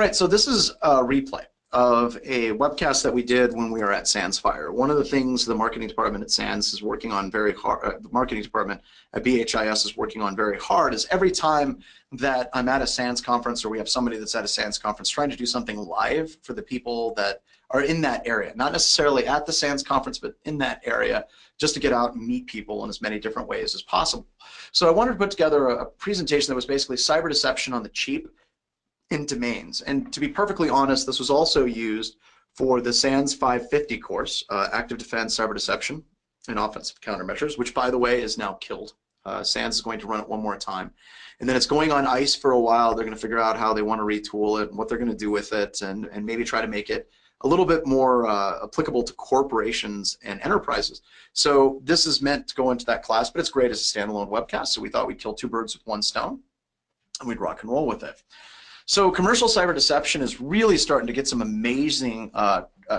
right, so this is a replay of a webcast that we did when we were at Sands Fire. One of the things the marketing department at Sands is working on very hard, the marketing department at BHIS is working on very hard, is every time that I'm at a Sands conference or we have somebody that's at a Sands conference trying to do something live for the people that are in that area, not necessarily at the Sands conference, but in that area, just to get out and meet people in as many different ways as possible. So I wanted to put together a presentation that was basically cyber deception on the cheap in domains. And to be perfectly honest, this was also used for the SANS 550 course, Active Defense Cyber Deception and Offensive Countermeasures, which, by the way, is now killed. SANS is going to run it one more time. And then it's going on ice for a while. They're going to figure out how they want to retool it and what they're going to do with it, and maybe try to make it a little bit more applicable to corporations and enterprises. So this is meant to go into that class, but it's great as a standalone webcast. So we thought we'd kill two birds with one stone, and we'd rock and roll with it. So commercial cyber deception is really starting to get some amazing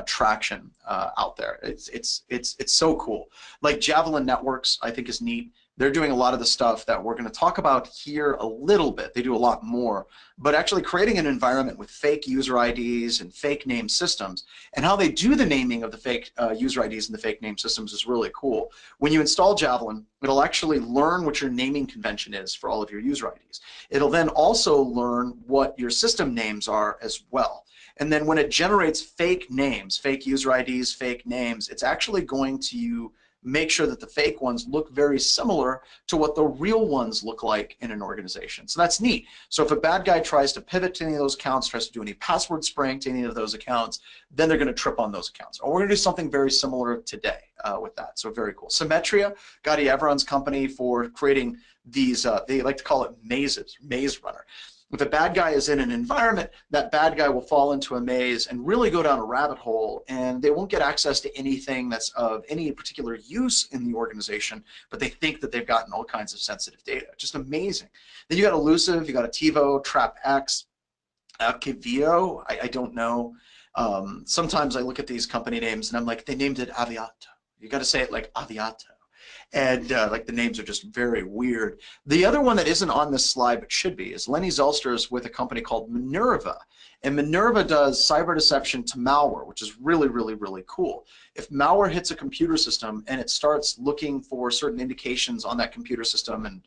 traction out there. It's so cool. Like Javelin Networks, I think is neat. They're doing a lot of the stuff that we're going to talk about here a little bit. They do a lot more, but actually creating an environment with fake user IDs and fake name systems, and how they do the naming of the fake user IDs and the fake name systems is really cool. When you install Javelin, it'll actually learn what your naming convention is for all of your user IDs. It'll then also learn what your system names are as well. And then when it generates fake names, fake user IDs, fake names, it's actually going to make sure that the fake ones look very similar to what the real ones look like in an organization. So that's neat. So if a bad guy tries to pivot to any of those accounts, tries to do any password spraying to any of those accounts, then they're going to trip on those accounts. Or we're going to do something very similar today with that. So very cool. Symmetria, Gadi Evron's company, for creating these, they like to call it mazes, maze runner. If a bad guy is in an environment, that bad guy will fall into a maze and really go down a rabbit hole, and they won't get access to anything that's of any particular use in the organization, but they think that they've gotten all kinds of sensitive data. Just amazing. Then you got Elusive, you got Ativo, TrapX, Kivio, I don't know. Sometimes I look at these company names and I'm like, they named it Aviato. You got to say it like Aviato. And like the names are just very weird. The other one that isn't on this slide but should be is Lenny Zelster's with a company called Minerva. And Minerva does cyber deception to malware, which is really, really, really cool. If malware hits a computer system and it starts looking for certain indications on that computer system and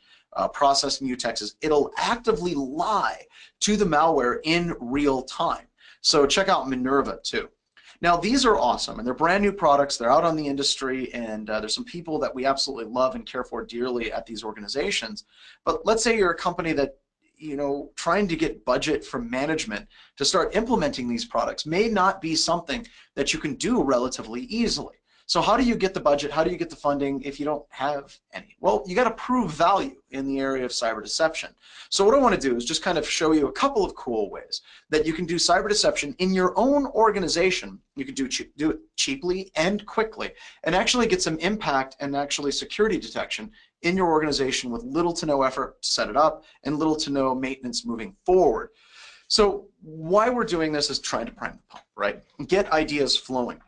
processing utexes, it'll actively lie to the malware in real time. So check out Minerva too. Now, these are awesome, and they're brand new products. They're out on the industry, and there's some people that we absolutely love and care for dearly at these organizations. But let's say you're a company that, you know, trying to get budget from management to start implementing these products may not be something that you can do relatively easily. So how do you get the budget? How do you get the funding if you don't have any? Well, you got to prove value in the area of cyber deception. So what I want to do is just kind of show you a couple of cool ways that you can do cyber deception in your own organization. You can do it cheaply and quickly and actually get some impact and actually security detection in your organization with little to no effort to set it up and little to no maintenance moving forward. So why we're doing this is trying to prime the pump, right? Get ideas flowing.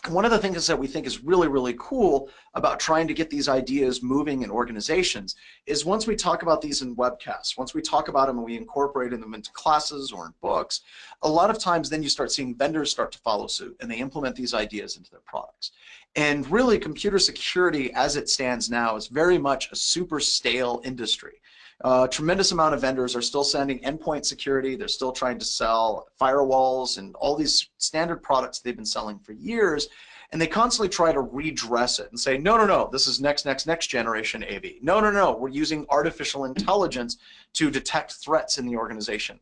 One of the things that we think is really, really cool about trying to get these ideas moving in organizations is once we talk about these in webcasts, once we talk about them and we incorporate them into classes or in books, a lot of times then you start seeing vendors start to follow suit and they implement these ideas into their products. And really, computer security as it stands now is very much a super stale industry. Tremendous amount of vendors are still sending endpoint security. They're still trying to sell firewalls and all these standard products they've been selling for years, and they constantly try to redress it and say, no, no, no, this is next generation AV. No, no, no, we're using artificial intelligence to detect threats in the organization.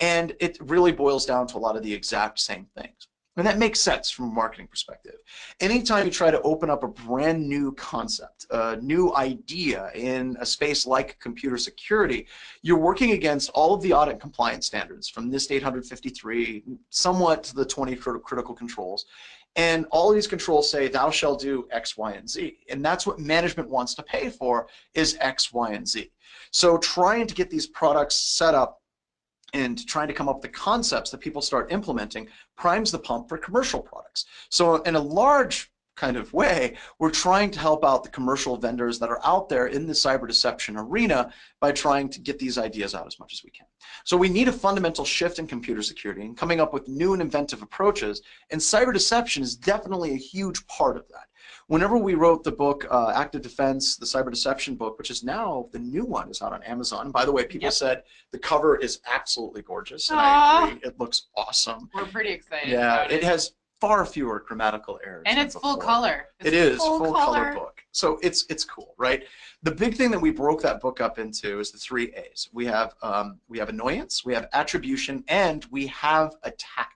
And it really boils down to a lot of the exact same things. And that makes sense from a marketing perspective. Anytime you try to open up a brand new concept, a new idea in a space like computer security, you're working against all of the audit compliance standards from NIST 853, somewhat to the 20 critical controls. And all of these controls say, thou shalt do X, Y, and Z. And that's what management wants to pay for, is X, Y, and Z. So trying to get these products set up and trying to come up with the concepts that people start implementing primes the pump for commercial products. So in a large kind of way, we're trying to help out the commercial vendors that are out there in the cyber deception arena by trying to get these ideas out as much as we can. So we need a fundamental shift in computer security and coming up with new and inventive approaches, and cyber deception is definitely a huge part of that. Whenever we wrote the book, Active Defense, the Cyber Deception book, which is now the new one, is out on Amazon. By the way, people said the cover is absolutely gorgeous, and I agree. It looks awesome. We're pretty excited. Yeah, about it has far fewer grammatical errors. And it's full color. It is full color book. So it's cool, right? The big thing that we broke that book up into is the 3 A's. We have annoyance, we have attribution, and we have attack.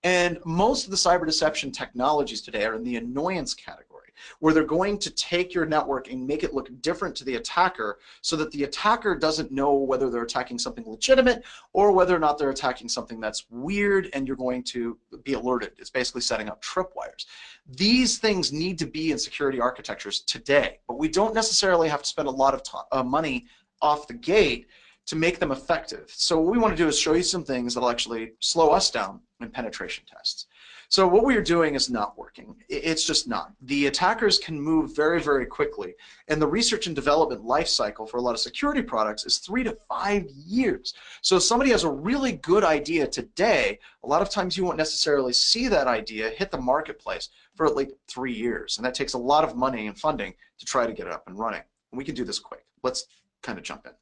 And most of the cyber deception technologies today are in the annoyance category, where they're going to take your network and make it look different to the attacker so that the attacker doesn't know whether they're attacking something legitimate or whether or not they're attacking something that's weird, and you're going to be alerted. It's basically setting up tripwires. These things need to be in security architectures today, but we don't necessarily have to spend a lot of money off the gate to make them effective. So what we want to do is show you some things that'll actually slow us down in penetration tests. So what we are doing is not working. It's just not. The attackers can move very, very quickly, and the research and development life cycle for a lot of security products is 3 to 5 years. So if somebody has a really good idea today, a lot of times you won't necessarily see that idea hit the marketplace for at least 3 years, and that takes a lot of money and funding to try to get it up and running. And we can do this quick. Let's kind of jump in.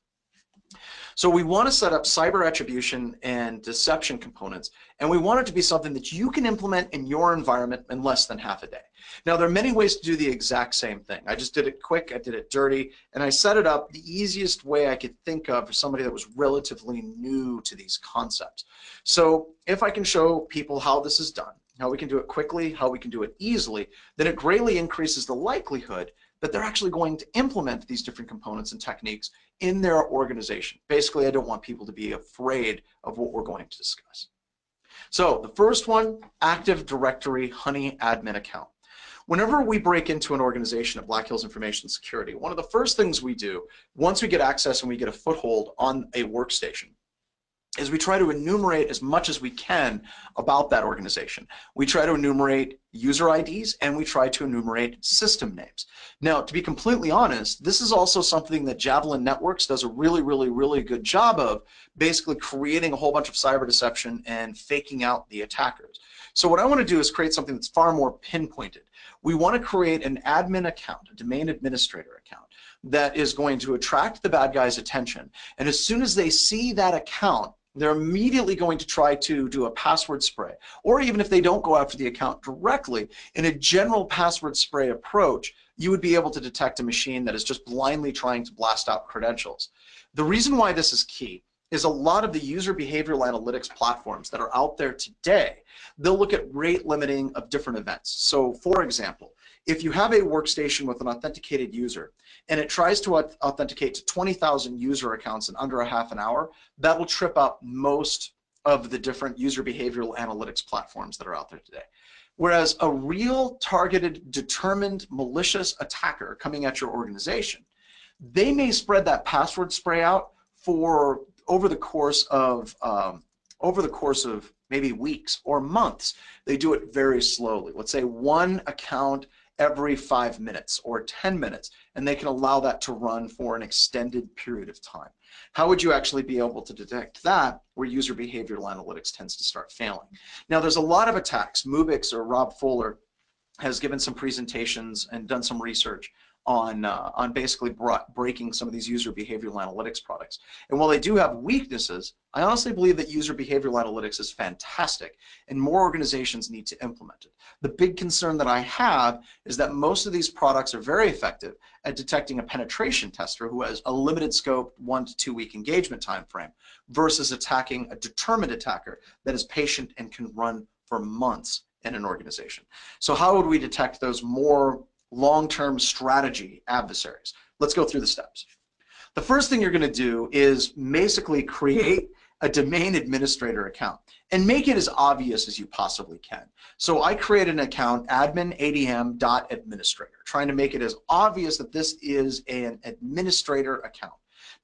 So we want to set up cyber attribution and deception components, and we want it to be something that you can implement in your environment in less than half a day. Now, there are many ways to do the exact same thing. I just did it quick, I did it dirty, and I set it up the easiest way I could think of for somebody that was relatively new to these concepts. So if I can show people how this is done, how we can do it quickly, how we can do it easily, then it greatly increases the likelihood that they're actually going to implement these different components and techniques in their organization. Basically, I don't want people to be afraid of what we're going to discuss. So the first one, Active Directory Honey admin account. Whenever we break into an organization at Black Hills Information Security, one of the first things we do, once we get access and we get a foothold on a workstation, is we try to enumerate as much as we can about that organization. We try to enumerate user IDs and we try to enumerate system names. Now, to be completely honest, this is also something that Javelin Networks does a really good job of, basically creating a whole bunch of cyber deception and faking out the attackers. So what I want to do is create something that's far more pinpointed. We want to create an admin account, a domain administrator account, that is going to attract the bad guys' attention. And as soon as they see that account, they're immediately going to try to do a password spray. Or even if they don't go after the account directly, in a general password spray approach, you would be able to detect a machine that is just blindly trying to blast out credentials. The reason why this is key is a lot of the user behavioral analytics platforms that are out there today, they'll look at rate limiting of different events. So for example, if you have a workstation with an authenticated user and it tries to authenticate to 20,000 user accounts in under a half an hour, that will trip up most of the different user behavioral analytics platforms that are out there today. Whereas a real targeted, determined, malicious attacker coming at your organization, they may spread that password spray out for over the course of maybe weeks or months. They do it very slowly. Let's say one account every 5 minutes or 10 minutes, and they can allow that to run for an extended period of time. How would you actually be able to detect that where user behavioral analytics tends to start failing? Now, there's a lot of attacks. Mubix or Rob Fuller has given some presentations and done some research on basically breaking some of these user behavioral analytics products. And while they do have weaknesses, I honestly believe that user behavioral analytics is fantastic and more organizations need to implement it. The big concern that I have is that most of these products are very effective at detecting a penetration tester who has a limited scope, 1 to 2 week engagement time frame, versus attacking a determined attacker that is patient and can run for months in an organization. So how would we detect those more long-term strategy adversaries? Let's go through the steps. The first thing you're going to do is basically create a domain administrator account and make it as obvious as you possibly can. So I created an account, admin.adm.administrator, trying to make it as obvious that this is an administrator account.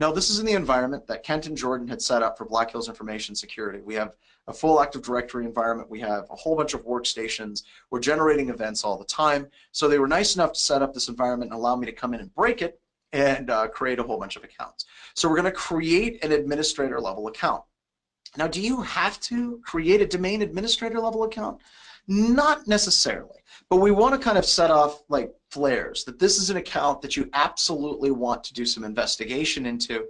Now, this is in the environment that Kent and Jordan had set up for Black Hills Information Security. We have a full Active Directory environment. We have a whole bunch of workstations. We're generating events all the time. So they were nice enough to set up this environment and allow me to come in and break it and create a whole bunch of accounts. So we're going to create an administrator level account. Now, do you have to create a domain administrator level account? Not necessarily, but we want to kind of set off like flares that this is an account that you absolutely want to do some investigation into.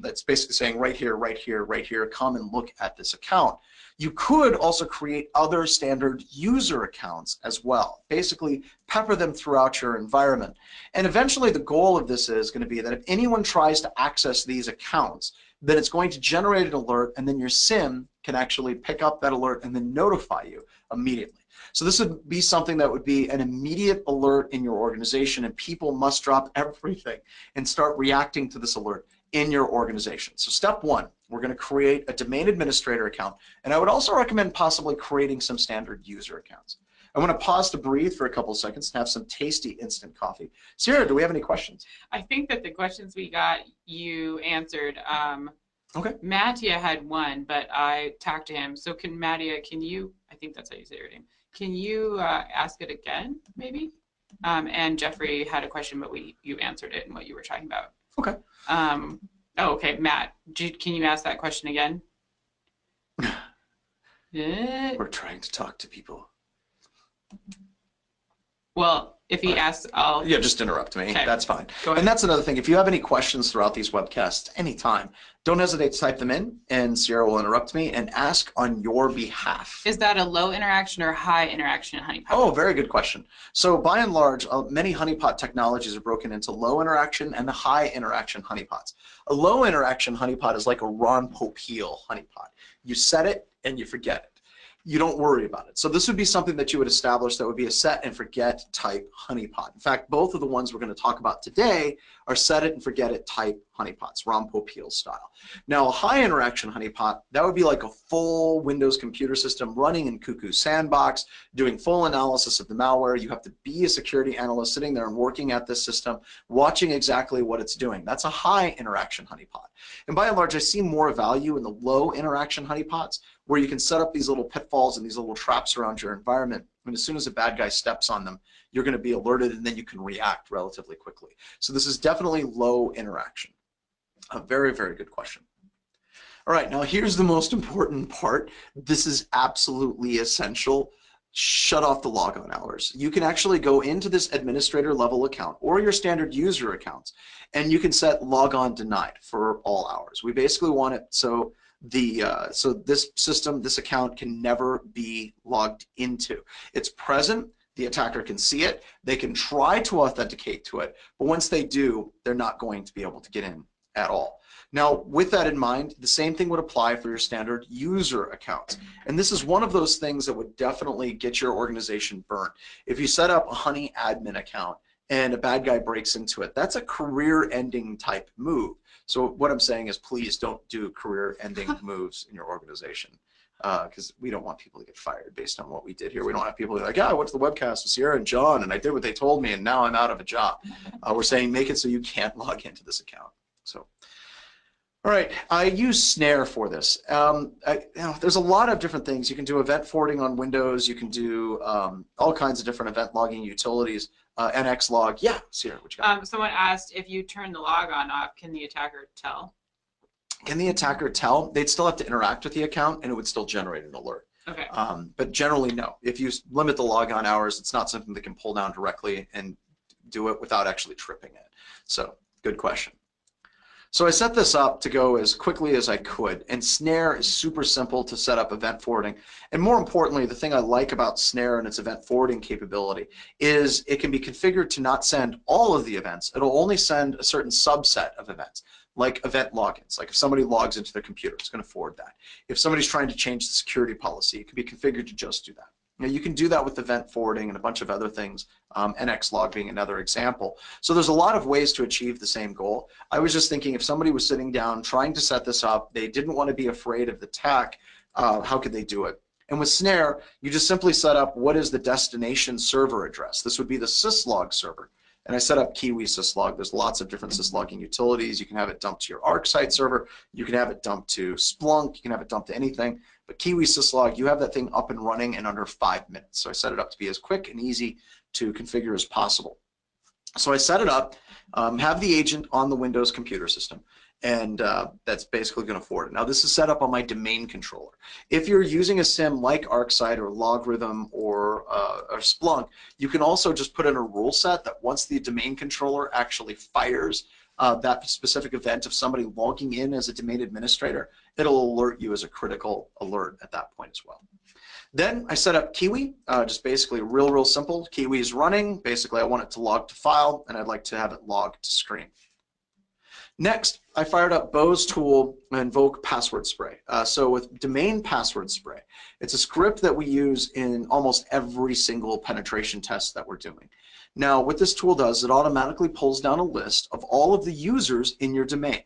That's basically saying right here, right here, right here, come and look at this account. You could also create other standard user accounts as well. Basically, pepper them throughout your environment. And eventually the goal of this is going to be that if anyone tries to access these accounts, then it's going to generate an alert, and then your SIM can actually pick up that alert and then notify you immediately. So this would be something that would be an immediate alert in your organization, and people must drop everything and start reacting to this alert in your organization. So step one, we're going to create a domain administrator account, and I would also recommend possibly creating some standard user accounts. I want to pause to breathe for a couple of seconds and have some tasty instant coffee. Sierra, do we have any questions? I think that the questions we got, you answered. Okay. Mattia had one, but I talked to him. So Mattia, can you, I think that's how you say your name, can you ask it again, maybe? And Jeffrey had a question, but you answered it and what you were talking about. Okay. Oh, okay, Matt, can you ask that question again? We're trying to talk to people. Well, if he asks, I'll... Yeah, just interrupt me. Okay. That's fine. Go ahead. And that's another thing. If you have any questions throughout these webcasts, anytime, don't hesitate to type them in, and Sierra will interrupt me and ask on your behalf. Is that a low interaction or high interaction honeypot? Oh, very good question. So by and large, many honeypot technologies are broken into low interaction and high interaction honeypots. A low interaction honeypot is like a Ron Popeil honeypot. You set it and you forget it. You don't worry about it. So this would be something that you would establish that would be a set and forget type honeypot. In fact, both of the ones we're going to talk about today are set it and forget it type honeypots, Ron Popeil style. Now, a high interaction honeypot, that would be like a full Windows computer system running in Cuckoo Sandbox, doing full analysis of the malware. You have to be a security analyst sitting there and working at this system, watching exactly what it's doing. That's a high interaction honeypot. And by and large, I see more value in the low interaction honeypots, where you can set up these little pitfalls and these little traps around your environment. And as soon as a bad guy steps on them, you're going to be alerted, and then you can react relatively quickly. So this is definitely low interaction. A very, very good question. All right, now here's the most important part. This is absolutely essential. Shut off the logon hours. You can actually go into this administrator level account or your standard user accounts, and you can set logon denied for all hours. We basically want it so this system, this account can never be logged into. It's present, the attacker can see it, they can try to authenticate to it, but once they do, they're not going to be able to get in at all. Now, with that in mind, the same thing would apply for your standard user accounts. And this is one of those things that would definitely get your organization burnt. If you set up a Honey admin account and a bad guy breaks into it, that's a career-ending type move. So what I'm saying is, please don't do career-ending moves in your organization, because we don't want people to get fired based on what we did here. We don't have people like, yeah, I went to the webcast with Sierra and John, and I did what they told me, and now I'm out of a job. We're saying make it so you can't log into this account. So, all right, I use Snare for this. There's a lot of different things. You can do event forwarding on Windows. You can do all kinds of different event logging utilities. NX log. Yeah, Sierra, what you got? Someone asked, if you turn the logon off, can the attacker tell? Can the attacker tell? They'd still have to interact with the account, and it would still generate an alert. Okay. But generally, no. If you limit the logon hours, it's not something they can pull down directly and do it without actually tripping it. So, good question. So I set this up to go as quickly as I could, and Snare is super simple to set up event forwarding. And more importantly, the thing I like about Snare and its event forwarding capability is it can be configured to not send all of the events. It'll only send a certain subset of events, like event logins. Like if somebody logs into their computer, it's going to forward that. If somebody's trying to change the security policy, it can be configured to just do that. Now, you can do that with event forwarding and a bunch of other things, NX log being another example. So there's a lot of ways to achieve the same goal. I was just thinking if somebody was sitting down trying to set this up, they didn't want to be afraid of the attack, how could they do it? And with Snare, you just simply set up what is the destination server address. This would be the syslog server. And I set up Kiwi syslog. There's lots of different syslogging utilities. You can have it dumped to your ArcSight server. You can have it dumped to Splunk. You can have it dumped to anything. But Kiwi syslog, you have that thing up and running in under 5 minutes. So I set it up to be as quick and easy to configure as possible. So I set it up, have the agent on the Windows computer system, and that's basically going to forward it. Now this is set up on my domain controller. If you're using a SIM like ArcSight or Logarithm or Splunk, you can also just put in a rule set that once the domain controller actually fires that specific event of somebody logging in as a domain administrator, it'll alert you as a critical alert at that point as well. Then I set up Kiwi, just basically real simple. Kiwi is running. Basically, I want it to log to file, and I'd like to have it log to screen. Next, I fired up Bo's tool and invoke password spray. So with domain password spray, it's a script that we use in almost every single penetration test that we're doing. Now, what this tool does, it automatically pulls down a list of all of the users in your domain.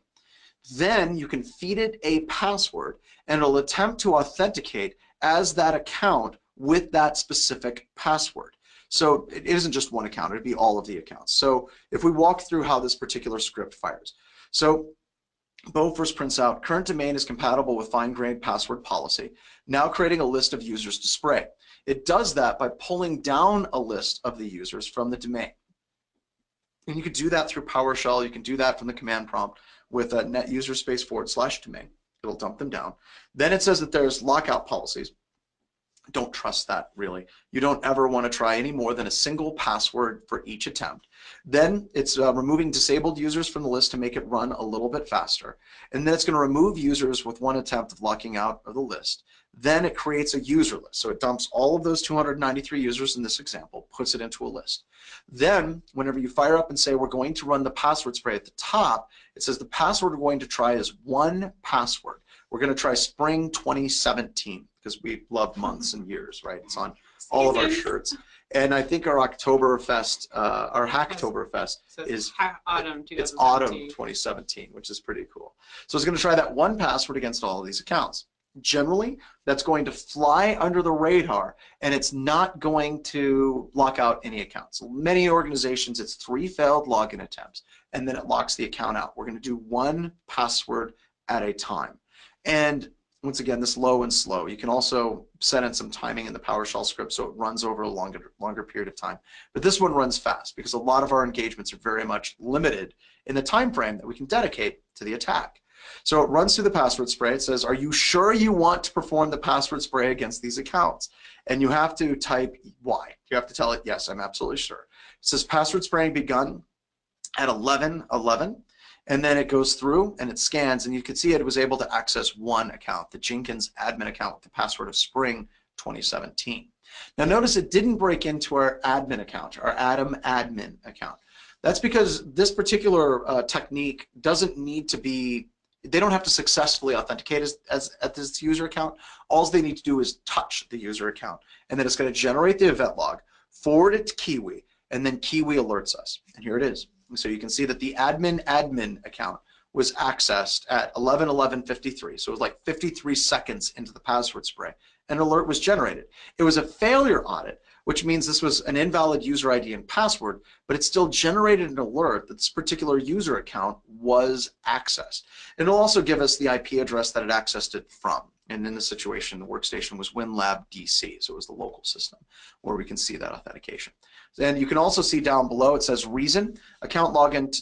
Then you can feed it a password, and it'll attempt to authenticate as that account with that specific password. So it isn't just one account, it'd be all of the accounts. So if we walk through how this particular script fires. So Bo first prints out, current domain is compatible with fine-grained password policy, now creating a list of users to spray. It does that by pulling down a list of the users from the domain. And you can do that through PowerShell, you can do that from the command prompt with a net user space / domain. It'll dump them down. Then it says that there's lockout policies. Don't trust that, really. You don't ever want to try any more than a single password for each attempt. Then it's removing disabled users from the list to make it run a little bit faster. And then it's going to remove users with one attempt of locking out of the list. Then it creates a user list. So it dumps all of those 293 users in this example, puts it into a list. Then whenever you fire up and say we're going to run the password spray at the top, it says the password we're going to try is one password. We're going to try spring 2017 because we love months and years, right? It's on all of our shirts. And I think our Oktoberfest, our Hacktoberfest is autumn 2017. It's autumn 2017, which is pretty cool. So it's going to try that one password against all of these accounts. Generally, that's going to fly under the radar, and it's not going to lock out any accounts. Many organizations, it's 3 failed login attempts, and then it locks the account out. We're going to do one password at a time. And once again, this low and slow. You can also set in some timing in the PowerShell script so it runs over a longer period of time. But this one runs fast because a lot of our engagements are very much limited in the time frame that we can dedicate to the attack. So it runs through the password spray. It says, are you sure you want to perform the password spray against these accounts? And you have to type Y. You have to tell it, yes, I'm absolutely sure. It says password spraying begun at 11:11. And then it goes through and it scans, and you can see it was able to access one account, the Jenkins admin account with the password of spring 2017. Now notice it didn't break into our admin account, our Adam admin account. That's because this particular technique doesn't need to be, they don't have to successfully authenticate at this user account. All they need to do is touch the user account, and then it's going to generate the event log, forward it to Kiwi, and then Kiwi alerts us. And here it is. So you can see that the admin account was accessed at 11:11:53. So it was like 53 seconds into the password spray. An alert was generated. It was a failure audit, which means this was an invalid user ID and password, but it still generated an alert that this particular user account was accessed. And it'll also give us the IP address that it accessed it from. And in this situation, the workstation was WinLab DC, so it was the local system where we can see that authentication. And you can also see down below, it says reason, account login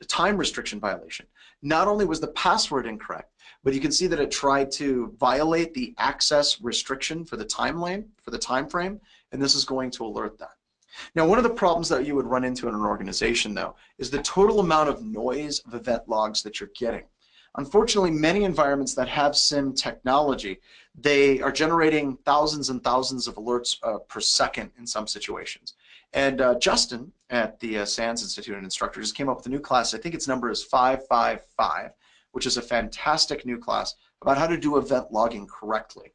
time restriction violation. Not only was the password incorrect, but you can see that it tried to violate the access restriction for the time frame, and this is going to alert that. Now, one of the problems that you would run into in an organization, though, is the total amount of noise of event logs that you're getting. Unfortunately, many environments that have SIM technology, they are generating thousands and thousands of alerts per second in some situations. And Justin at the SANS Institute, an instructor, just came up with a new class. I think its number is 555, which is a fantastic new class about how to do event logging correctly.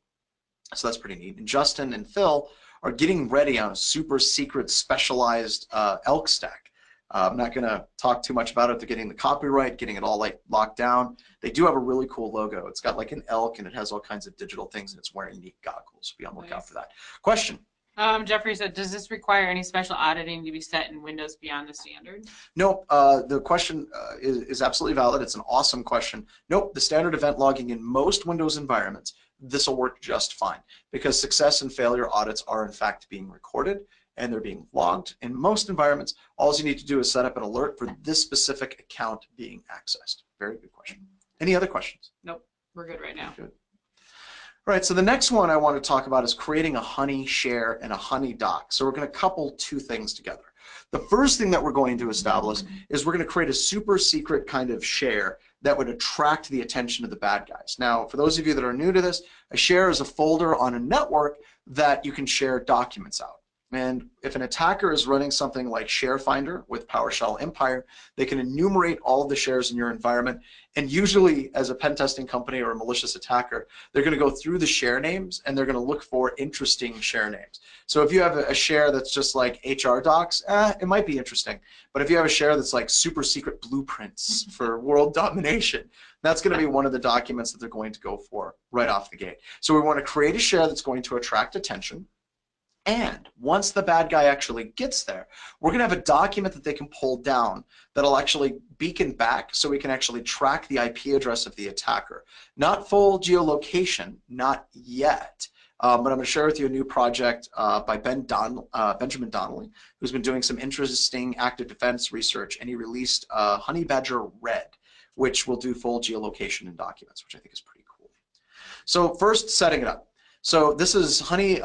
So that's pretty neat. And Justin and Phil are getting ready on a super secret specialized elk stack. I'm not going to talk too much about it. They're getting the copyright, getting it all like locked down. They do have a really cool logo. It's got like an elk and it has all kinds of digital things, and it's wearing neat goggles. Be on the lookout for that. Question. Jeffrey said, does this require any special auditing to be set in Windows beyond the standard? Nope. The question is absolutely valid. It's an awesome question. Nope. The standard event logging in most Windows environments, this will work just fine because success and failure audits are in fact being recorded and they're being logged. In most environments, all you need to do is set up an alert for this specific account being accessed. Very good question. Any other questions? Nope. We're good right now. Good. All right, so the next one I want to talk about is creating a honey share and a honey doc. So we're going to couple two things together. The first thing that we're going to establish is we're going to create a super secret kind of share that would attract the attention of the bad guys. Now, for those of you that are new to this, a share is a folder on a network that you can share documents out. And if an attacker is running something like Share Finder with PowerShell Empire, they can enumerate all of the shares in your environment. And usually, as a pen testing company or a malicious attacker, they're going to go through the share names and they're going to look for interesting share names. So if you have a share that's just like HR docs, it might be interesting. But if you have a share that's like super secret blueprints for world domination, that's going to be one of the documents that they're going to go for right off the gate. So we want to create a share that's going to attract attention. And once the bad guy actually gets there, we're going to have a document that they can pull down that'll actually beacon back so we can actually track the IP address of the attacker. Not full geolocation, not yet. But I'm going to share with you a new project by Benjamin Donnelly, who's been doing some interesting active defense research, and he released Honey Badger Red, which will do full geolocation in documents, which I think is pretty cool. So first, setting it up. So this is Honey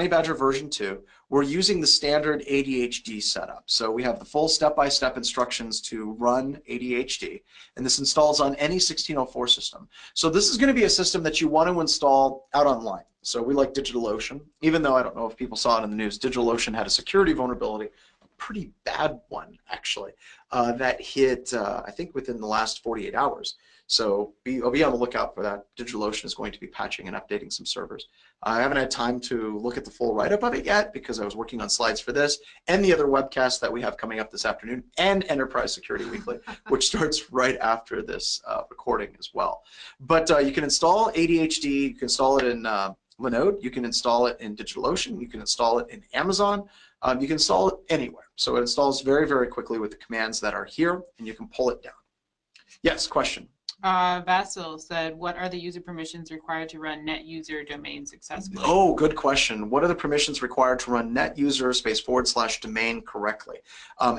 Badger version 2. We're using the standard ADHD setup. So we have the full step-by-step instructions to run ADHD, and this installs on any 1604 system. So this is going to be a system that you want to install out online. So we like DigitalOcean, even though I don't know if people saw it in the news. DigitalOcean had a security vulnerability, a pretty bad one actually, that hit I think within the last 48 hours. So I'll be on the lookout for that. DigitalOcean is going to be patching and updating some servers. I haven't had time to look at the full write-up of it yet because I was working on slides for this and the other webcast that we have coming up this afternoon, and Enterprise Security Weekly, which starts right after this recording as well. But you can install ADHD, you can install it in Linode, you can install it in DigitalOcean, you can install it in Amazon, you can install it anywhere. So it installs very, very quickly with the commands that are here, and you can pull it down. Yes, question? Vasil said, what are the user permissions required to run net user domain successfully? Oh, good question. What are the permissions required to run net user / domain correctly?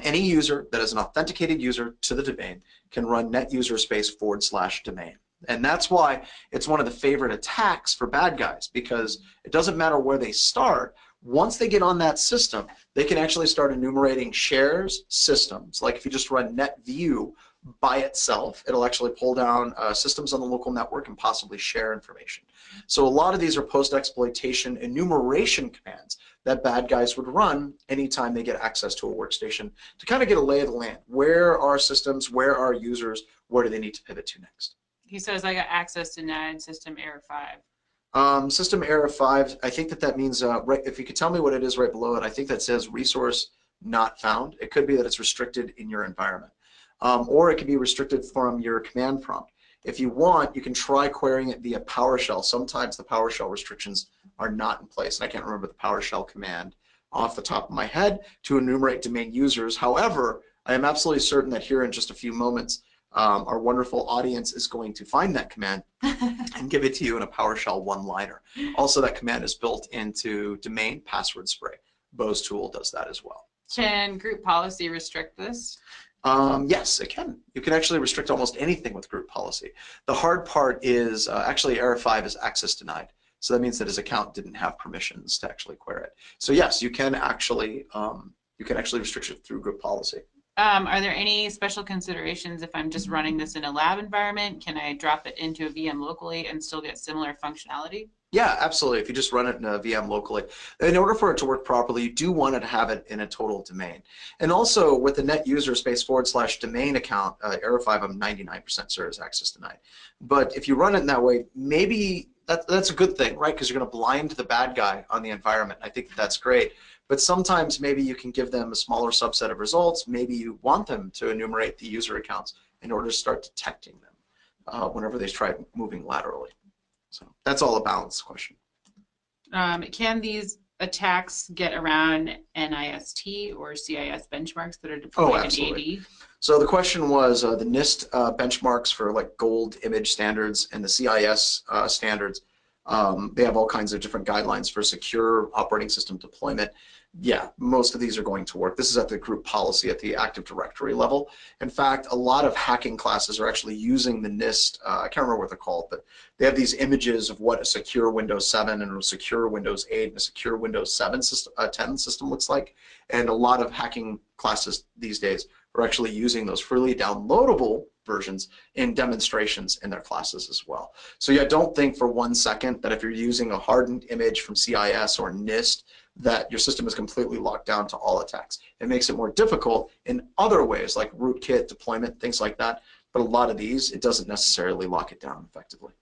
Any user that is an authenticated user to the domain can run net user / domain. And that's why it's one of the favorite attacks for bad guys, because it doesn't matter where they start. Once they get on that system, they can actually start enumerating shares, systems. Like if you just run netview by itself, it'll actually pull down systems on the local network and possibly share information. So a lot of these are post-exploitation enumeration commands that bad guys would run anytime they get access to a workstation to kind of get a lay of the land. Where are systems? Where are users? Where do they need to pivot to next? He says, I got access denied, system error 5. System error 5, I think that means, right, if you could tell me what it is right below it, I think that says resource not found. It could be that it's restricted in your environment. Or it can be restricted from your command prompt. If you want, you can try querying it via PowerShell. Sometimes the PowerShell restrictions are not in place, and I can't remember the PowerShell command off the top of my head to enumerate domain users. However, I am absolutely certain that here in just a few moments, our wonderful audience is going to find that command and give it to you in a PowerShell one-liner. Also, that command is built into domain password spray. Bo's tool does that as well. Can group policy restrict this? Yes, it can. You can actually restrict almost anything with group policy. The hard part is actually error 5 is access denied. So that means that his account didn't have permissions to actually query it. So yes, you can actually restrict it through group policy. Are there any special considerations if I'm just running this in a lab environment? Can I drop it into a VM locally and still get similar functionality? Yeah, absolutely. If you just run it in a VM locally, in order for it to work properly, you do want to have it in a total domain. And also with the net user / domain account, error 5, I'm 99% sure is access denied. But if you run it in that way, maybe that's a good thing, right? Because you're going to blind the bad guy on the environment. I think that's great. But sometimes maybe you can give them a smaller subset of results. Maybe you want them to enumerate the user accounts in order to start detecting them whenever they try moving laterally. So that's all a balance question. Can these attacks get around NIST or CIS benchmarks that are deployed in AD? So the question was the NIST benchmarks for like gold image standards and the CIS standards. They have all kinds of different guidelines for secure operating system deployment. Yeah, most of these are going to work. This is at the group policy at the Active Directory level. In fact, a lot of hacking classes are actually using the NIST, I can't remember what they're called, but they have these images of what a secure Windows 7 and a secure Windows 8 and a secure Windows 7 system, 10 system looks like. And a lot of hacking classes these days are actually using those freely downloadable versions in demonstrations in their classes as well. So yeah, don't think for 1 second that if you're using a hardened image from CIS or NIST that your system is completely locked down to all attacks. It makes it more difficult in other ways like rootkit, deployment, things like that. But a lot of these, it doesn't necessarily lock it down effectively.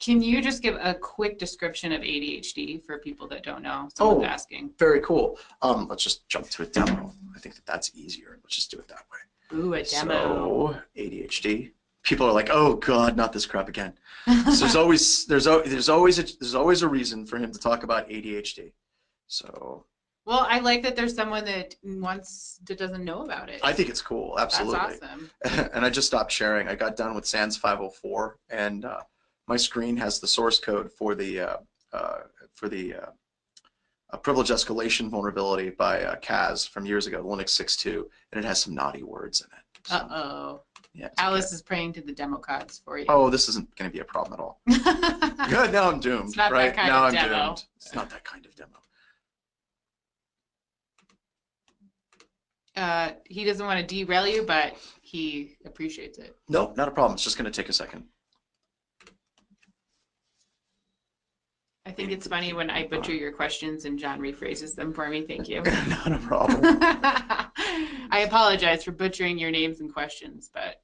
Can you just give a quick description of ADHD for people that don't know? Someone's asking. Very cool. Let's just jump to a demo. I think that's easier. Let's just do it that way. Ooh, a demo. So ADHD. People are like, oh God, not this crap again. So there's always a reason for him to talk about ADHD. So. Well, I like that there's someone that doesn't know about it. I think it's cool. Absolutely. That's awesome. And I just stopped sharing. I got done with SANS 504, and my screen has the source code for the privilege escalation vulnerability by Kaz from years ago, Linux 6.2, and it has some naughty words in it. So, uh-oh. Yeah, Alice is praying to the demo gods for you. Oh, this isn't going to be a problem at all. Good, now I'm doomed. It's not right? that kind now of I'm demo. Doomed. It's not that kind of demo. He doesn't want to derail you, but he appreciates it. No, not a problem. It's just going to take a second. I think it's funny when I butcher your questions and John rephrases them for me. Thank you. Not a problem. I apologize for butchering your names and questions, but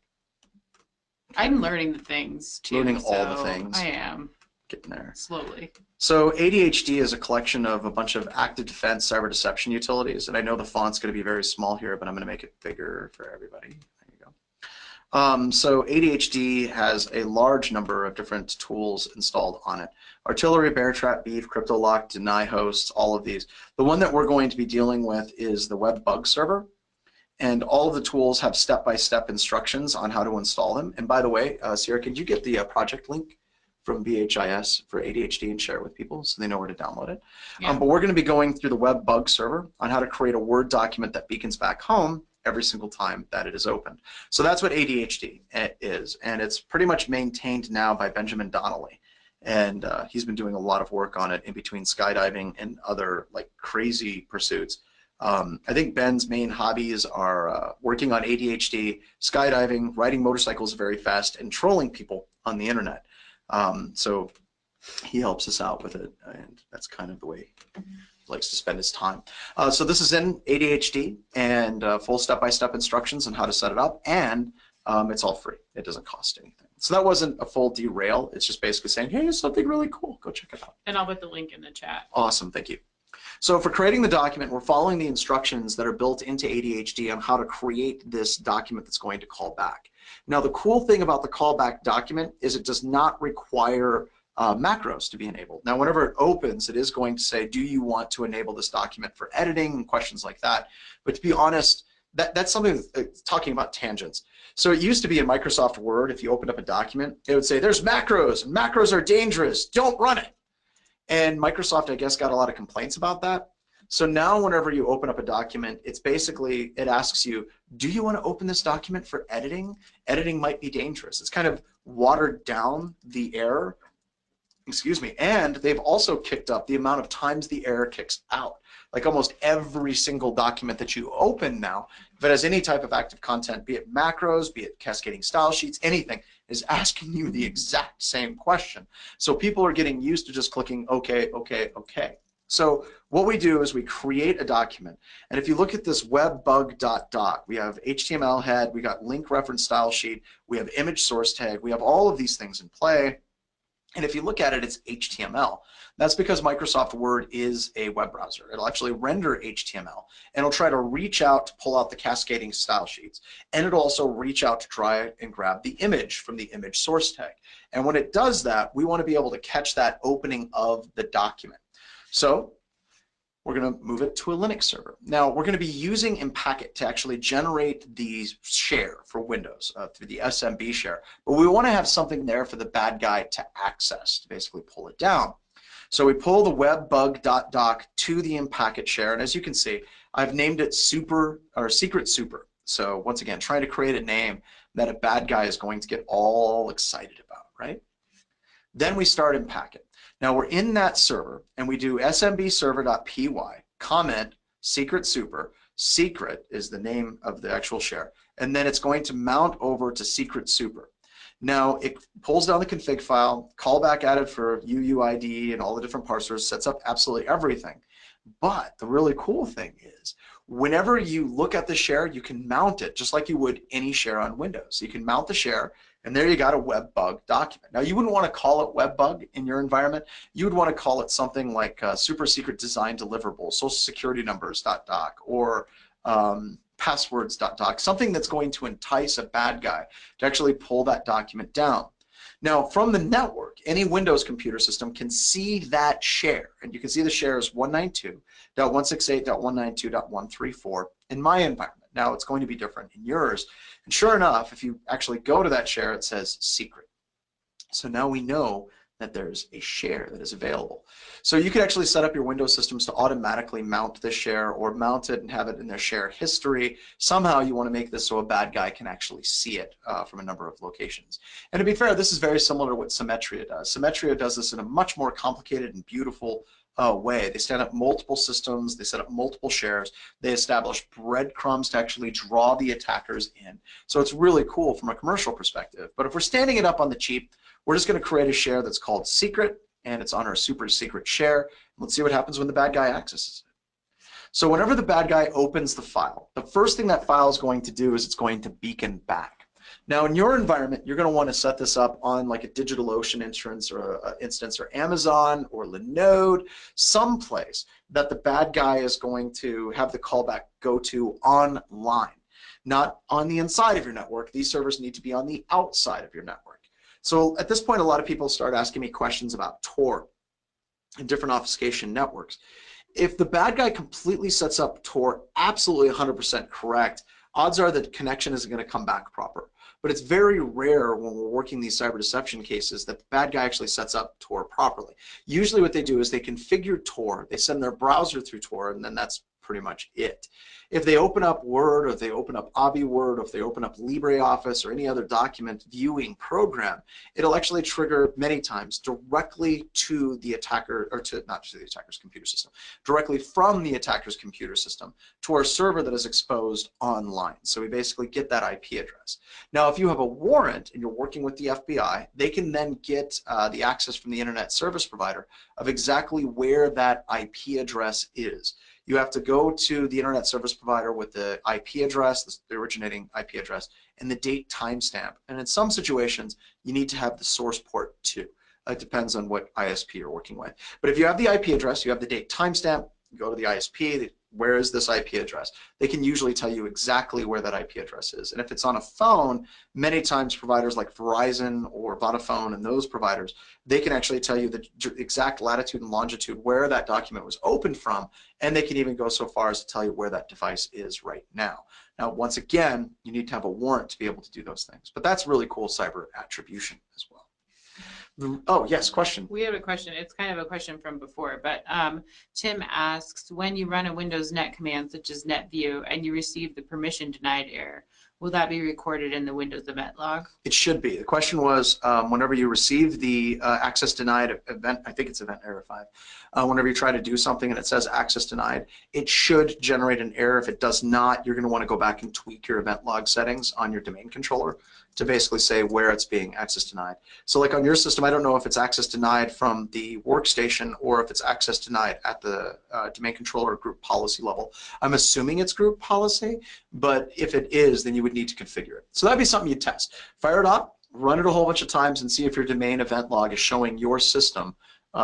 I'm learning the things too. Learning all the things. I am. Getting there. Slowly. So ADHD is a collection of a bunch of active defense cyber deception utilities, and I know the font's going to be very small here, but I'm going to make it bigger for everybody. There you go. So ADHD has a large number of different tools installed on it. Artillery, Bear Trap, Beef, CryptoLock, Deny Hosts, all of these. The one that we're going to be dealing with is the web bug server, and all of the tools have step-by-step instructions on how to install them. And by the way, Sierra, could you get the project link from BHIS for ADHD and share it with people so they know where to download it? Yeah. But we're going to be going through the web bug server on how to create a Word document that beacons back home every single time that it is opened. So that's what ADHD is, and it's pretty much maintained now by Benjamin Donnelly. And he's been doing a lot of work on it in between skydiving and other like crazy pursuits. I think Ben's main hobbies are working on ADHD, skydiving, riding motorcycles very fast, and trolling people on the internet. So he helps us out with it, and that's kind of the way he likes to spend his time. So this is in ADHD, and full step-by-step instructions on how to set it up, and it's all free. It doesn't cost anything. So that wasn't a full derail. It's just basically saying, hey, here's something really cool. Go check it out. And I'll put the link in the chat. Awesome. Thank you. So for creating the document, we're following the instructions that are built into ADHD on how to create this document that's going to call back. Now, the cool thing about the callback document is it does not require macros to be enabled. Now, whenever it opens, it is going to say, do you want to enable this document for editing and questions like that? But to be honest, that's something that's talking about tangents. So it used to be in Microsoft Word, if you opened up a document, it would say, there's macros, and macros are dangerous, don't run it. And Microsoft, I guess, got a lot of complaints about that. So now whenever you open up a document, it's basically, it asks you, do you want to open this document for editing? Editing might be dangerous. It's kind of watered down the error, excuse me, and they've also kicked up the amount of times the error kicks out. Like almost every single document that you open now, if it has any type of active content, be it macros, be it cascading style sheets, anything, is asking you the exact same question. So people are getting used to just clicking OK, OK, OK. So what we do is we create a document, and if you look at this webbug.doc, we have HTML head, we got link reference style sheet, we have image source tag, we have all of these things in play. And if you look at it, it's HTML. That's because Microsoft Word is a web browser. It'll actually render HTML, and it'll try to reach out to pull out the cascading style sheets. And it'll also reach out to try and grab the image from the image source tag. And when it does that, we want to be able to catch that opening of the document. So we're going to move it to a Linux server. Now, we're going to be using Impacket to actually generate the share for Windows through the SMB share. But we want to have something there for the bad guy to access, to basically pull it down. So we pull the webbug.doc to the Impacket share. And as you can see, I've named it Super or Secret Super. So once again, trying to create a name that a bad guy is going to get all excited about, right? Then we start Impacket. Now we're in that server and we do smbserver.py, comment, secret super, secret is the name of the actual share, and then it's going to mount over to secret super. Now it pulls down the config file, callback added for UUID and all the different parsers, sets up absolutely everything. But the really cool thing is, whenever you look at the share, you can mount it just like you would any share on Windows. So you can mount the share, and there you got a webbug document. Now you wouldn't want to call it webbug in your environment. You would want to call it something like super secret design deliverable, social security numbers.doc, or passwords.doc, something that's going to entice a bad guy to actually pull that document down. Now, from the network, any Windows computer system can see that share, and you can see the share is 192.168.192.134 in my environment. Now, it's going to be different in yours, and sure enough, if you actually go to that share, it says secret. So now we know that there's a share that is available. So you could actually set up your Windows systems to automatically mount this share or mount it and have it in their share history. Somehow you want to make this so a bad guy can actually see it from a number of locations. And to be fair, this is very similar to what Symmetria does. Symmetria does this in a much more complicated and beautiful way. They stand up multiple systems, they set up multiple shares, they establish breadcrumbs to actually draw the attackers in. So it's really cool from a commercial perspective. But if we're standing it up on the cheap, we're just going to create a share that's called secret, and it's on our super secret share. Let's see what happens when the bad guy accesses it. So whenever the bad guy opens the file, the first thing that file is going to do is it's going to beacon back. Now in your environment, you're going to want to set this up on like a DigitalOcean instance or Amazon or Linode, someplace that the bad guy is going to have the callback go to online, not on the inside of your network. These servers need to be on the outside of your network. So at this point, a lot of people start asking me questions about Tor and different obfuscation networks. If the bad guy completely sets up Tor absolutely 100% correct, odds are that connection isn't going to come back proper. But it's very rare when we're working these cyber deception cases that the bad guy actually sets up Tor properly. Usually what they do is they configure Tor, they send their browser through Tor, and then that's pretty much it. If they open up Word, or if they open up AviWord, or if they open up LibreOffice or any other document viewing program, it'll actually trigger many times directly to the attacker, or to not to the attacker's computer system, directly from the attacker's computer system to our server that is exposed online. So we basically get that IP address. Now, if you have a warrant and you're working with the FBI, they can then get the access from the internet service provider of exactly where that IP address is. You have to go to the internet service provider with the IP address, the originating IP address, and the date timestamp. And in some situations, you need to have the source port too. It depends on what ISP you're working with. But if you have the IP address, you have the date timestamp, you go to the ISP, where is this IP address? They can usually tell you exactly where that IP address is. And if it's on a phone, many times providers like Verizon or Vodafone and those providers, they can actually tell you the exact latitude and longitude where that document was opened from, and they can even go so far as to tell you where that device is right now. Now, once again, you need to have a warrant to be able to do those things. But that's really cool cyber attribution as well. Oh, yes, question. We have a question. It's kind of a question from before, but Tim asks, when you run a Windows net command such as netview and you receive the permission denied error, will that be recorded in the Windows event log? It should be. The question was, whenever you receive the access denied event, I think it's event error 5, whenever you try to do something and it says access denied, it should generate an error. If it does not, you're going to want to go back and tweak your event log settings on your domain controller to basically say where it's being access denied. So like on your system, I don't know if it's access denied from the workstation or if it's access denied at the domain controller group policy level. I'm assuming it's group policy, but if it is, then you would need to configure it. So that'd be something you test. Fire it up, run it a whole bunch of times, and see if your domain event log is showing your system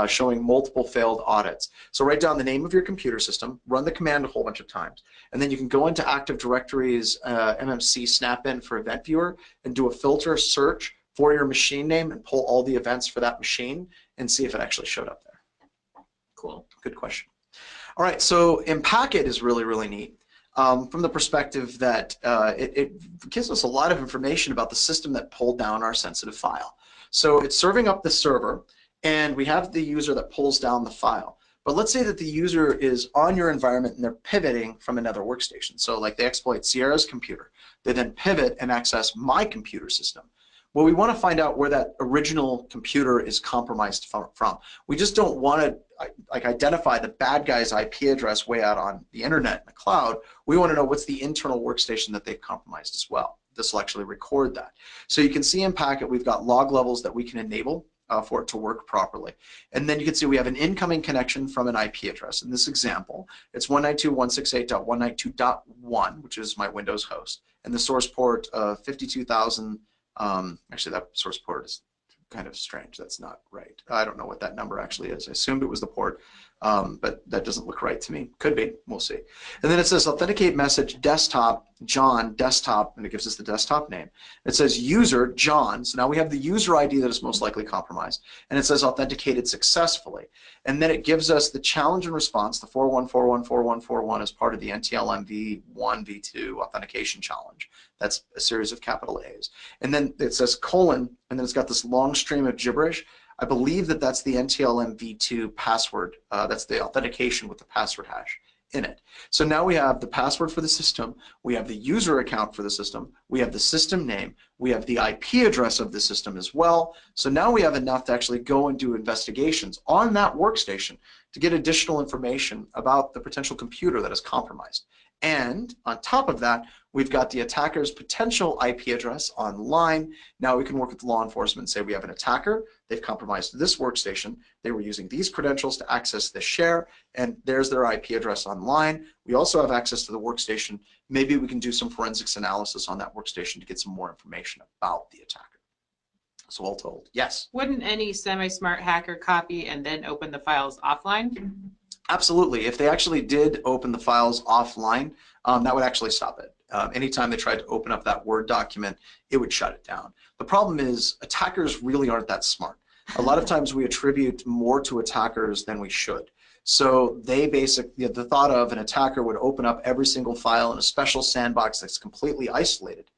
showing multiple failed audits. So write down the name of your computer system, run the command a whole bunch of times, and then you can go into Active Directory's MMC snap-in for Event Viewer and do a filter search for your machine name and pull all the events for that machine and see if it actually showed up there. Cool. Good question. All right, so in Packet is really, really neat from the perspective that it gives us a lot of information about the system that pulled down our sensitive file. So it's serving up the server, and we have the user that pulls down the file. But let's say that the user is on your environment and they're pivoting from another workstation. So like they exploit Sierra's computer. They then pivot and access my computer system. Well, we want to find out where that original computer is compromised from. We just don't want to like identify the bad guy's IP address way out on the internet in the cloud. We want to know what's the internal workstation that they've compromised as well. This will actually record that. So you can see in Packet we've got log levels that we can enable for it to work properly. And then you can see we have an incoming connection from an IP address. In this example, it's 192.168.192.1, which is my Windows host. And the source port 52,000. Actually, that source port is kind of strange. That's not right. I don't know what that number actually is. I assumed it was the port, but that doesn't look right to me. Could be. We'll see. And then it says authenticate message desktop John desktop, and it gives us the desktop name. It says user John. So now we have the user ID that is most likely compromised, and it says authenticated successfully. And then it gives us the challenge and response, the 41414141 as part of the NTLM v1 v2 authentication challenge. That's a series of capital A's. And then it says colon, and then it's got this long stream of gibberish. I believe that that's the NTLM v2 password. That's the authentication with the password hash in it. So now we have the password for the system, we have the user account for the system, we have the system name, we have the IP address of the system as well. So now we have enough to actually go and do investigations on that workstation to get additional information about the potential computer that is compromised. And on top of that, we've got the attacker's potential IP address online. Now we can work with law enforcement and say we have an attacker, they've compromised this workstation, they were using these credentials to access this share, and there's their IP address online. We also have access to the workstation. Maybe we can do some forensics analysis on that workstation to get some more information about the attacker. So all told, yes? Wouldn't any semi-smart hacker copy and then open the files offline? Absolutely. If they actually did open the files offline, that would actually stop it. Anytime they tried to open up that Word document, it would shut it down. The problem is attackers really aren't that smart. A lot of times we attribute more to attackers than we should. So they basically, the thought of an attacker would open up every single file in a special sandbox that's completely isolated.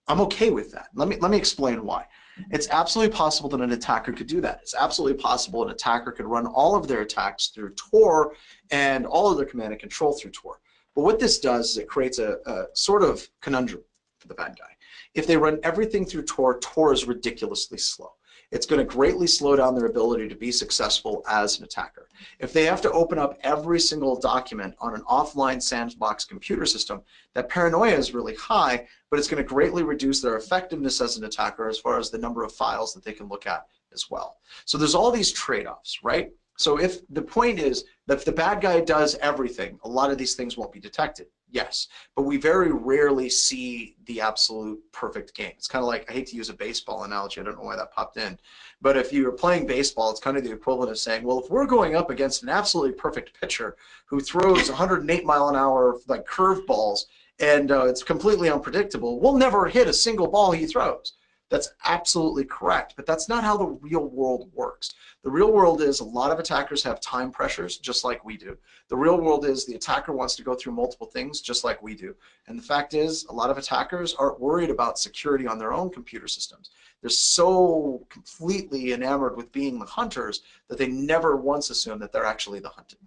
I'm okay with that. Let me explain why. It's absolutely possible that an attacker could do that. It's absolutely possible an attacker could run all of their attacks through Tor and all of their command and control through Tor. But what this does is it creates a sort of conundrum for the bad guy. If they run everything through Tor, Tor is ridiculously slow. It's going to greatly slow down their ability to be successful as an attacker. If they have to open up every single document on an offline sandbox computer system, that paranoia is really high, but it's going to greatly reduce their effectiveness as an attacker as far as the number of files that they can look at as well. So there's all these trade-offs, right? So if the point is that if the bad guy does everything, a lot of these things won't be detected. Yes, but we very rarely see the absolute perfect game. It's kind of like, I hate to use a baseball analogy, I don't know why that popped in, but if you're playing baseball, it's kind of the equivalent of saying, well, if we're going up against an absolutely perfect pitcher who throws 108-mile-an-hour like curveballs and it's completely unpredictable, we'll never hit a single ball he throws. That's absolutely correct, but that's not how the real world works. The real world is a lot of attackers have time pressures, just like we do. The real world is the attacker wants to go through multiple things, just like we do. And the fact is, a lot of attackers aren't worried about security on their own computer systems. They're so completely enamored with being the hunters that they never once assume that they're actually the hunted.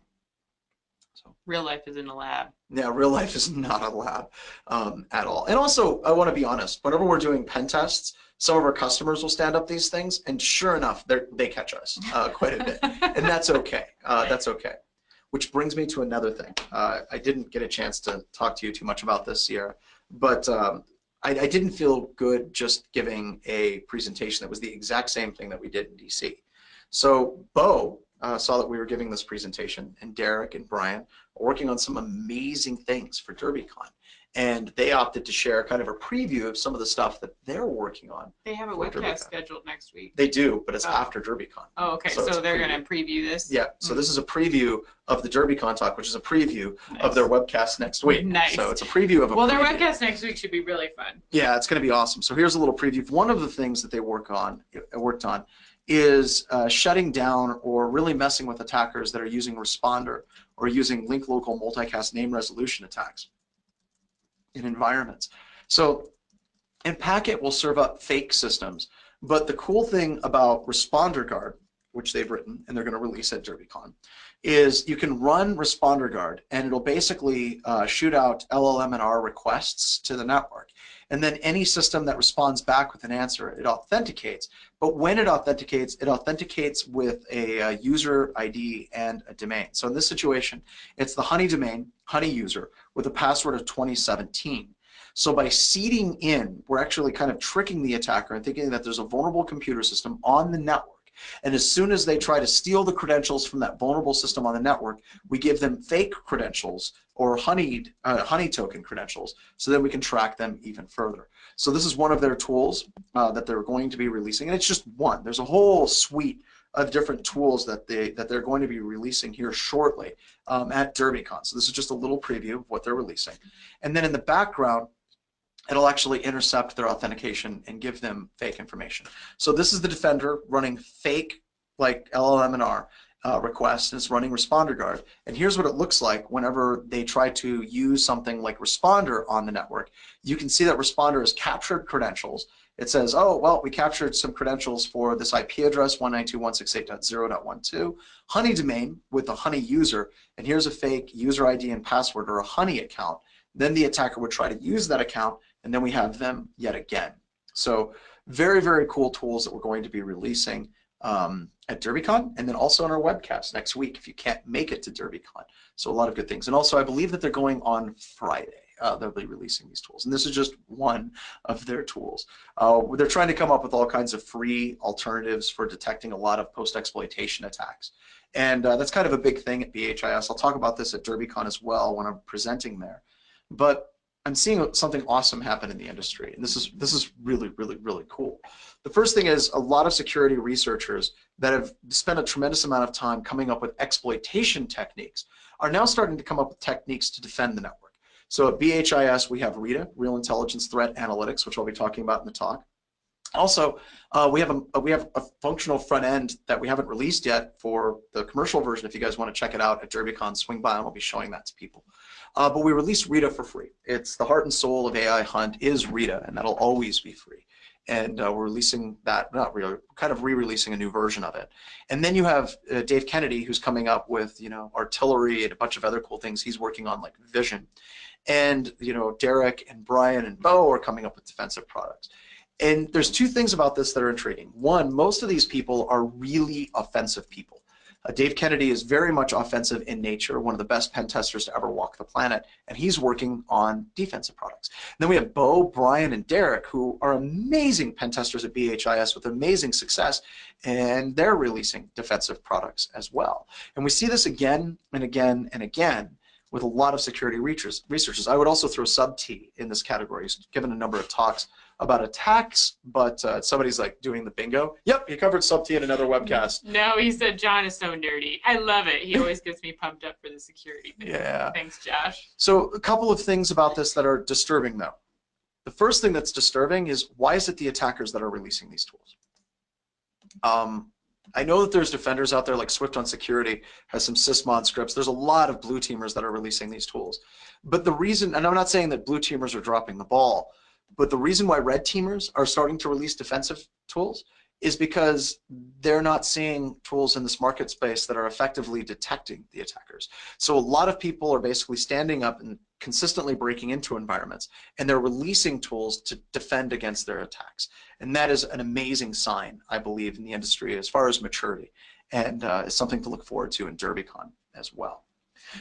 So, real life is in a lab. Yeah, real life is not a lab at all. And also, I want to be honest, whenever we're doing pen tests, some of our customers will stand up these things, and sure enough, they catch us quite a bit. And that's okay. That's okay. Which brings me to another thing. I didn't get a chance to talk to you too much about this, Sierra, but I didn't feel good just giving a presentation that was the exact same thing that we did in DC. So Bo saw that we were giving this presentation, and Derek and Brian are working on some amazing things for DerbyCon. And they opted to share kind of a preview of some of the stuff that they're working on. They have a webcast scheduled next week. They do, but it's after DerbyCon. Oh, okay. So they're going to preview this? Yeah. So this is a preview of the DerbyCon talk, which is a preview of their webcast next week. Nice. So it's a preview of a Well, their webcast next week should be really fun. Yeah, it's going to be awesome. So here's a little preview. One of the things that they worked on is shutting down or really messing with attackers that are using Responder or using link local multicast name resolution attacks in environments. So, and Packet will serve up fake systems, but the cool thing about Responder Guard, which they've written and they're going to release at DerbyCon, is you can run Responder Guard and it'll basically shoot out LLM&R requests to the network. And then any system that responds back with an answer, it authenticates. But when it authenticates with a user ID and a domain. So in this situation, it's the honey domain, honey user, with a password of 2017. So by seeding in, we're actually kind of tricking the attacker and thinking that there's a vulnerable computer system on the network. And as soon as they try to steal the credentials from that vulnerable system on the network, we give them fake credentials or honey token credentials, so that we can track them even further. So this is one of their tools that they're going to be releasing, and it's just one. There's a whole suite of different tools that they're going to be releasing here shortly at DerbyCon. So this is just a little preview of what they're releasing. And then in the background, it'll actually intercept their authentication and give them fake information. So this is the defender running fake, like LLM&R requests, and it's running Responder Guard. And here's what it looks like whenever they try to use something like Responder on the network. You can see that Responder has captured credentials. It says, oh, well, we captured some credentials for this IP address, 192.168.0.12, honey domain with a honey user, and here's a fake user ID and password or a honey account. Then the attacker would try to use that account, and then we have them yet again. So very, very cool tools that we're going to be releasing at DerbyCon, and then also on our webcast next week if you can't make it to DerbyCon. So a lot of good things. And also I believe that they're going on Friday. They'll be releasing these tools. And this is just one of their tools. They're trying to come up with all kinds of free alternatives for detecting a lot of post-exploitation attacks. And that's kind of a big thing at BHIS. I'll talk about this at DerbyCon as well when I'm presenting there. But I'm seeing something awesome happen in the industry, and this is really, really, really cool. The first thing is a lot of security researchers that have spent a tremendous amount of time coming up with exploitation techniques are now starting to come up with techniques to defend the network. So at BHIS, we have RITA, Real Intelligence Threat Analytics, which I'll be talking about in the talk. Also, we have a functional front end that we haven't released yet for the commercial version. If you guys want to check it out at DerbyCon, swing by and I'll be showing that to people. But we released RITA for free. It's the heart and soul of AI Hunt is RITA, and that'll always be free. And we're releasing that, not really, kind of re-releasing a new version of it. And then you have Dave Kennedy, who's coming up with, you know, artillery and a bunch of other cool things he's working on, like Vision. And, you know, Derek and Brian and Bo are coming up with defensive products. And there's two things about this that are intriguing. One, most of these people are really offensive people. Dave Kennedy is very much offensive in nature, one of the best pen testers to ever walk the planet, and he's working on defensive products. And then we have Bo, Brian, and Derek, who are amazing pen testers at BHIS with amazing success, and they're releasing defensive products as well. And we see this again and again and again with a lot of security researchers. I would also throw Sub-T in this category. He's given a number of talks about attacks, but somebody's like doing the bingo. Yep, he covered Sub-T in another webcast. No, he said John is so nerdy. I love it. He always gets me pumped up for the security thing. Yeah. Thanks, Josh. So a couple of things about this that are disturbing, though. The first thing that's disturbing is why is it the attackers that are releasing these tools? I know that there's defenders out there like Swift on Security has some sysmod scripts. There's a lot of blue teamers that are releasing these tools. But the reason, and I'm not saying that blue teamers are dropping the ball, but the reason why red teamers are starting to release defensive tools is because they're not seeing tools in this market space that are effectively detecting the attackers. So a lot of people are basically standing up and consistently breaking into environments, and they're releasing tools to defend against their attacks. And that is an amazing sign, I believe, in the industry as far as maturity, and it's something to look forward to in DerbyCon as well.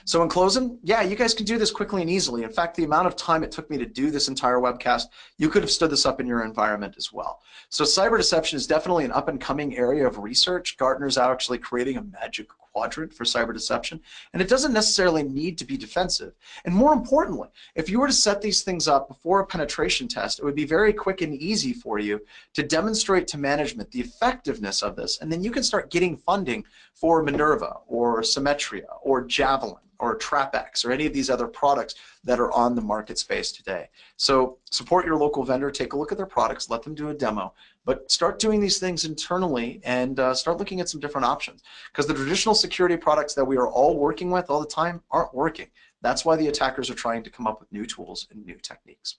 So in closing, yeah, you guys can do this quickly and easily. In fact, the amount of time it took me to do this entire webcast, you could have stood this up in your environment as well. So cyber deception is definitely an up-and-coming area of research. Gartner's actually creating a magic quadrant for cyber deception, and it doesn't necessarily need to be defensive. And more importantly, if you were to set these things up before a penetration test, it would be very quick and easy for you to demonstrate to management the effectiveness of this, and then you can start getting funding for Minerva or Symmetria or Javelin or TrapX or any of these other products that are on the market space today. So support your local vendor, take a look at their products, let them do a demo, but start doing these things internally and start looking at some different options, because the traditional security products that we are all working with all the time aren't working. That's why the attackers are trying to come up with new tools and new techniques.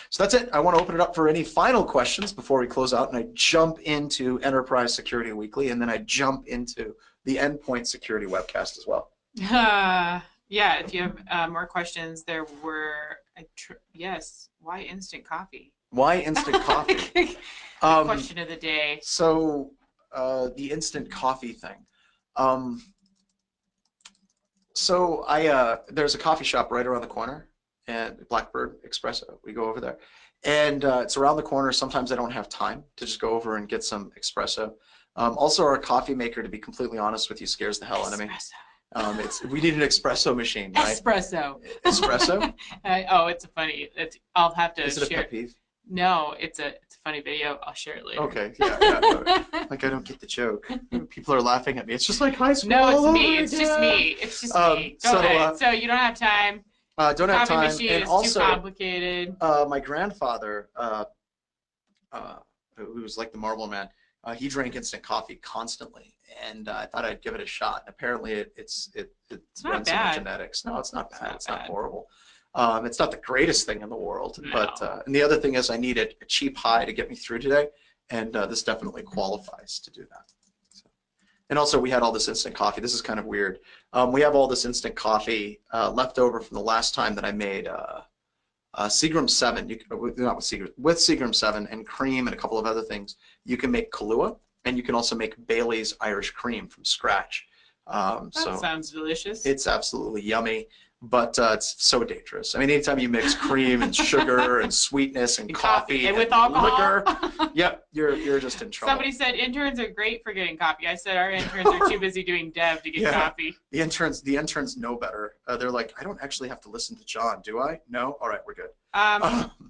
So that's it. I want to open it up for any final questions before we close out, and I jump into Enterprise Security Weekly, and then I jump into the Endpoint Security Webcast as well. Yeah, if you have more questions, there were, yes, why instant coffee? Why instant coffee? Question of the day. So the instant coffee thing. So there's a coffee shop right around the corner, and Blackbird Espresso. We go over there, and it's around the corner. Sometimes I don't have time to just go over and get some espresso. Also, our coffee maker, to be completely honest with you, scares the hell out of me. We need an espresso machine, right? Espresso. Espresso? Oh, it's funny. I'll have to share. Is it a pet peeve? No, it's a funny video. I'll share it later. Okay, yeah. Like, I don't get the joke. People are laughing at me. It's just like high school. No, it's me. It's just me. It's just me. Go ahead. So you don't have time. Don't have time. Coffee machine and is also, too complicated. My grandfather, who was like the Marble Man, he drank instant coffee constantly, and I thought I'd give it a shot. And apparently, it's not bad. Genetics. No, it's not bad. It's not bad. horrible. It's not the greatest thing in the world, No. but and the other thing is I need a cheap high to get me through today, and this definitely qualifies to do that. So. And also, we had all this instant coffee. This is kind of weird. We have all this instant coffee left over from the last time that I made Seagram 7. Not with Seagram, with Seagram 7 and cream and a couple of other things. You can make Kahlua, and you can also make Bailey's Irish Cream from scratch. That sounds delicious. It's absolutely yummy. But it's so dangerous. I mean, anytime you mix cream and sugar and sweetness and coffee and with alcohol, liquor, yep, you're just in trouble. Somebody said interns are great for getting coffee. I said our interns are too busy doing dev to get coffee. The interns know better. They're like, I don't actually have to listen to John, do I? No? All right, we're good.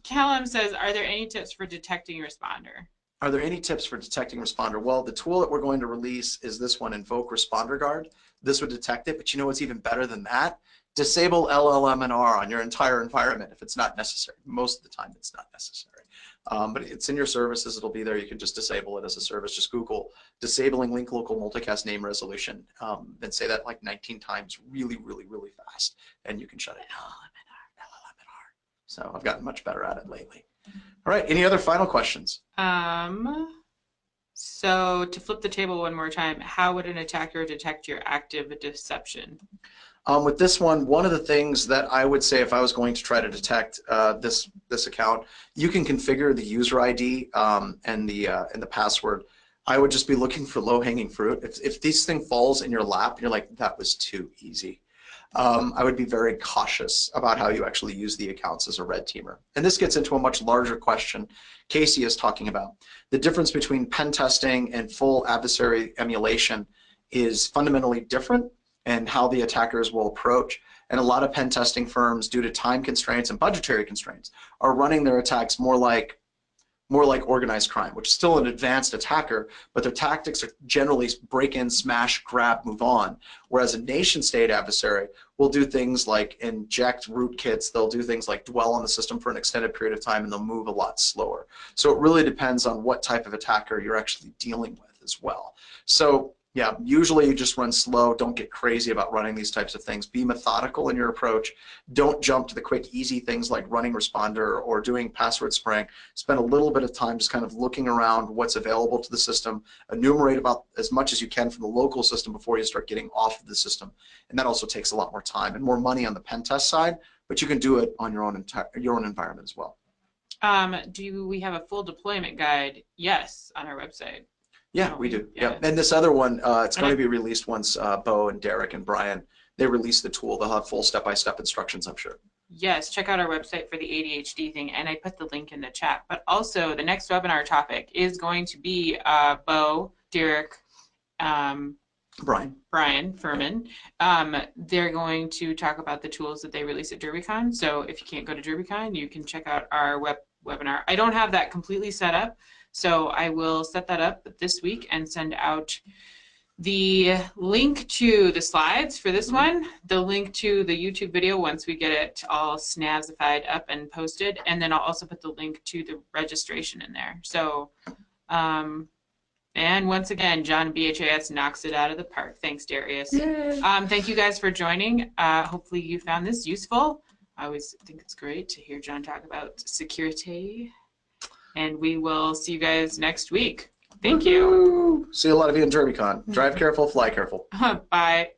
Callum says, are there any tips for detecting responder? Are there any tips for detecting responder? Well, the tool that we're going to release is this one, Invoke Responder Guard. This would detect it, but you know what's even better than that? Disable LLM&R on your entire environment if it's not necessary. Most of the time it's not necessary. But it's in your services, it'll be there. You can just disable it as a service. Just Google disabling link local multicast name resolution, and say that like 19 times really, really, really fast, and you can shut it down. LLM&R. So I've gotten much better at it lately. All right, any other final questions? So to flip the table one more time, how would an attacker detect your active deception? With this one of the things that I would say if I was going to try to detect this account, you can configure the user ID and the password. I would just be looking for low-hanging fruit. If this thing falls in your lap and you're like, that was too easy, I would be very cautious about how you actually use the accounts as a red teamer. And this gets into a much larger question Casey is talking about. The difference between pen testing and full adversary emulation is fundamentally different, and how the attackers will approach. And a lot of pen testing firms, due to time constraints and budgetary constraints, are running their attacks more like organized crime, which is still an advanced attacker, but their tactics are generally break in, smash, grab, move on. Whereas a nation state adversary will do things like inject rootkits, they'll do things like dwell on the system for an extended period of time, and they'll move a lot slower. So it really depends on what type of attacker you're actually dealing with as well. So yeah, usually you just run slow. Don't get crazy about running these types of things. Be methodical in your approach. Don't jump to the quick, easy things like running responder or doing password spraying. Spend a little bit of time just kind of looking around what's available to the system. Enumerate about as much as you can from the local system before you start getting off of the system. And that also takes a lot more time and more money on the pen test side, but you can do it on your own environment as well. Do we have a full deployment guide? Yes, on our website. Yeah, we do. Yeah. And this other one, it's going to be released once Bo and Derek and Brian, they release the tool. They'll have full step-by-step instructions, I'm sure. Yes, check out our website for the ADHD thing, and I put the link in the chat. But also, the next webinar topic is going to be Bo, Derek, Brian Furman. They're going to talk about the tools that they release at DerbyCon. So if you can't go to DerbyCon, you can check out our webinar. I don't have that completely set up, so I will set that up this week and send out the link to the slides for this one, the link to the YouTube video once we get it all snazzified up and posted, and then I'll also put the link to the registration in there. So, and once again, John BHIS knocks it out of the park. Thanks, Darius. Thank you guys for joining. Hopefully you found this useful. I always think it's great to hear John talk about security. And we will see you guys next week. Thank you. See a lot of you in DerbyCon. Drive careful, fly careful. Bye.